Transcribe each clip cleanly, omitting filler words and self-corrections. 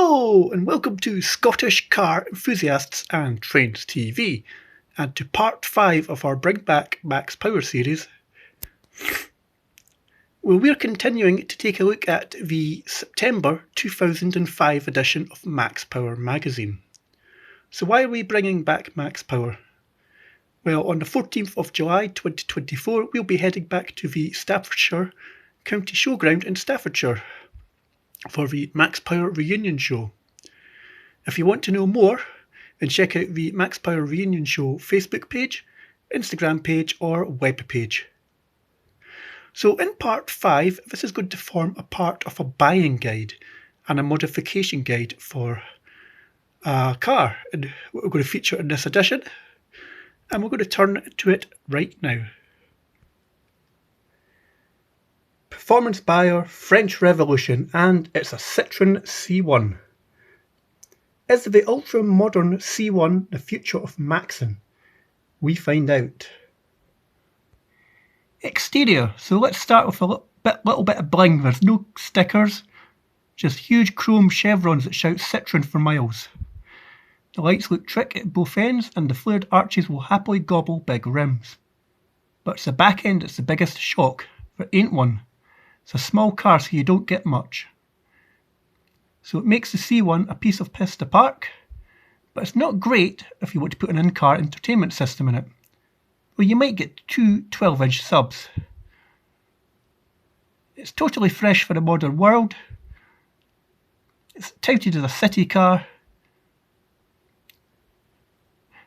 Hello and welcome to Scottish Car Enthusiasts and Trains TV and to part 5 of our Bring Back Max Power series, where we're continuing to take a look at the September 2005 edition of Max Power magazine. So why are we bringing back Max Power? Well, on the 14th of July 2024 we'll be heading back to the Staffordshire County Showground in Staffordshire for the Max Power Reunion Show. If you want to know more, then check out the Max Power Reunion Show Facebook page, Instagram page or web page. So in part 5, this is going to form a part of a buying guide and a modification guide for a car, and we're going to feature in this edition, and we're going to turn to it right now. Performance buyer, French Revolution, and it's a Citroen C1. Is the ultra-modern C1 the future of Maxing? We find out. Exterior, so let's start with a little bit of bling. There's no stickers, just huge chrome chevrons that shout Citroen for miles. The lights look trick at both ends and the flared arches will happily gobble big rims. But it's the back end that's the biggest shock. There ain't one. It's a small car so you don't get much. So it makes the C1 a piece of piss to park, but it's not great if you want to put an in-car entertainment system in it. Well, you might get two 12-inch subs. It's totally fresh for the modern world. It's touted as a city car.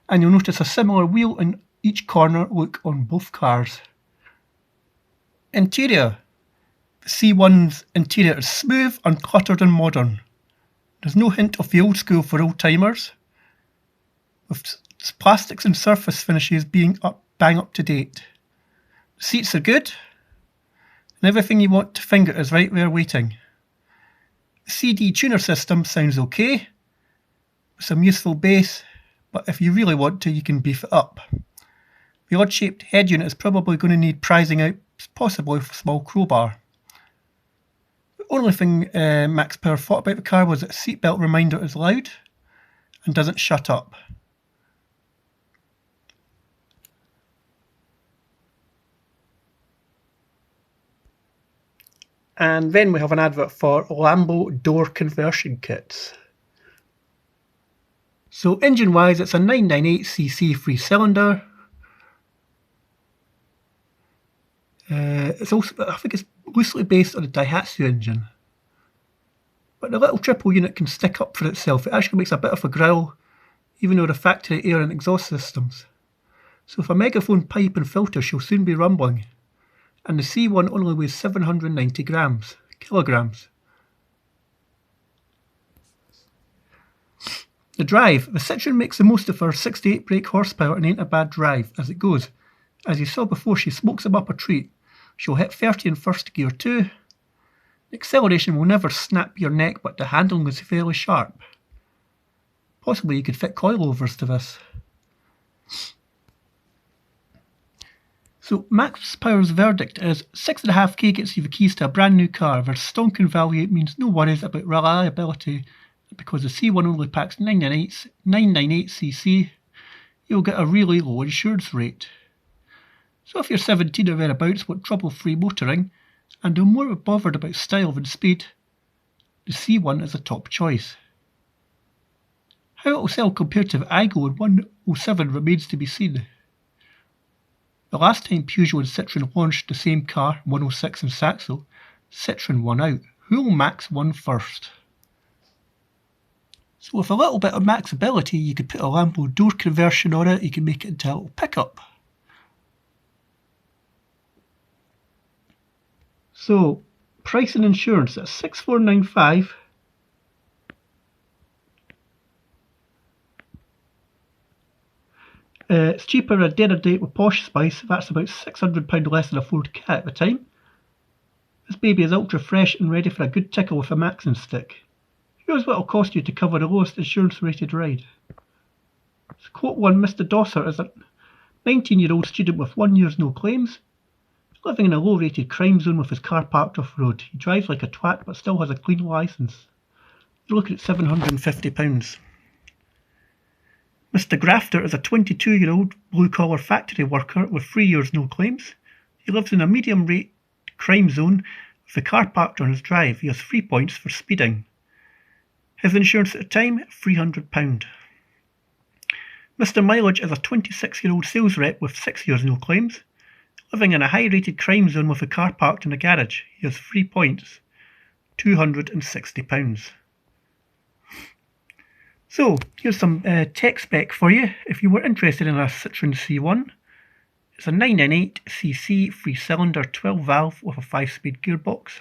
And you'll notice a similar wheel in each corner look on both cars. Interior. The C1's interior is smooth, uncluttered and modern. There's no hint of the old school for old-timers, with plastics and surface finishes being bang up to date. The seats are good, and everything you want to finger is right there waiting. The CD tuner system sounds okay, with some useful bass, but if you really want to, you can beef it up. The odd-shaped head unit is probably going to need prizing out, possibly with a small crowbar. The only thing Max Power thought about the car was that seatbelt reminder is loud and doesn't shut up. And then we have an advert for Lambo door conversion kits. So engine wise, it's a 998cc 3-cylinder. It's also, I think it's loosely based on a Daihatsu engine. But the little triple unit can stick up for itself. It actually makes a bit of a growl, even though the factory air and exhaust systems. So with a megaphone pipe and filter, she'll soon be rumbling. And the C1 only weighs 790 kilograms. The drive. The Citroen makes the most of her 68 brake horsepower and ain't a bad drive as it goes. As you saw before, she smokes them up a treat. She'll hit 30 in first gear too. The acceleration will never snap your neck, but the handling is fairly sharp. Possibly you could fit coilovers to this. So Max Power's verdict is 6.5k gets you the keys to a brand new car. Their stonking value means no worries about reliability because the C1 only packs 998cc. You'll get a really low insurance rate. So if you're 17 or thereabouts, want trouble-free motoring, and are more bothered about style than speed, the C1 is a top choice. How it will sell compared to the Igo in 107 remains to be seen. The last time Peugeot and Citroen launched the same car, 106 in Saxo, Citroen won out. Who will Max won first? So with a little bit of maxability, you could put a Lambo door conversion on it, you can make it into a little pickup. So, price and insurance at 6,495. It's cheaper a dinner date with Posh Spice. That's about £600 less than a Ford Ka at the time. This baby is ultra fresh and ready for a good tickle with a maxing stick. Here's what it'll cost you to cover the lowest insurance rated ride. So quote one, Mr. Dosser is a 19-year-old student with 1 year's no claims. Living in a low-rated crime zone with his car parked off-road. He drives like a twat but still has a clean licence. you're looking at £750. Mr. Grafter is a 22-year-old blue-collar factory worker with 3 years no claims. He lives in a medium-rate crime zone with the car parked on his drive. He has 3 points for speeding. His insurance at the time, £300. Mr. Mileage is a 26-year-old sales rep with 6 years no claims. Living in a high-rated crime zone with a car parked in a garage. He has 3 points, £260. So, here's some tech spec for you if you were interested in a Citroen C1. It's a 998cc 3-cylinder 12-valve with a 5-speed gearbox.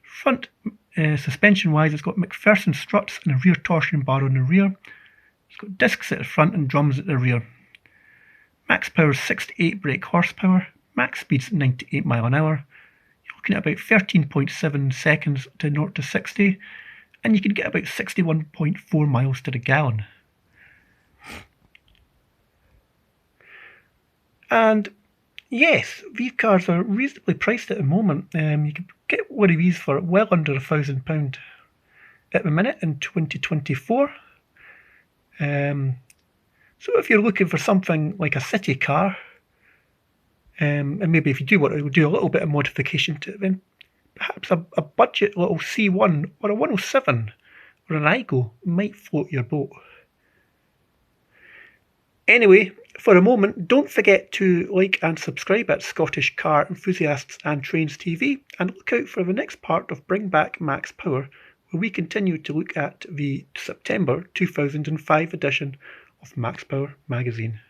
Front suspension-wise, it's got McPherson struts and a rear torsion bar on the rear. It's got discs at the front and drums at the rear. Max power is 68 brake horsepower. Max speed's 98 mile an hour. You're looking at about 13.7 seconds to 0 to 60. And you can get about 61.4 miles to the gallon. And yes, these cars are reasonably priced at the moment. You can get one of these for well under £1,000 at the minute in 2024. So if you're looking for something like a city car, and maybe if you do want to do a little bit of modification to it, then perhaps a budget little C1 or a 107 or an Igo might float your boat. Anyway, for a moment, don't forget to like and subscribe at Scottish Car Enthusiasts and Trains TV, and look out for the next part of Bring Back Max Power, where we continue to look at the September 2005 edition of Max Power magazine.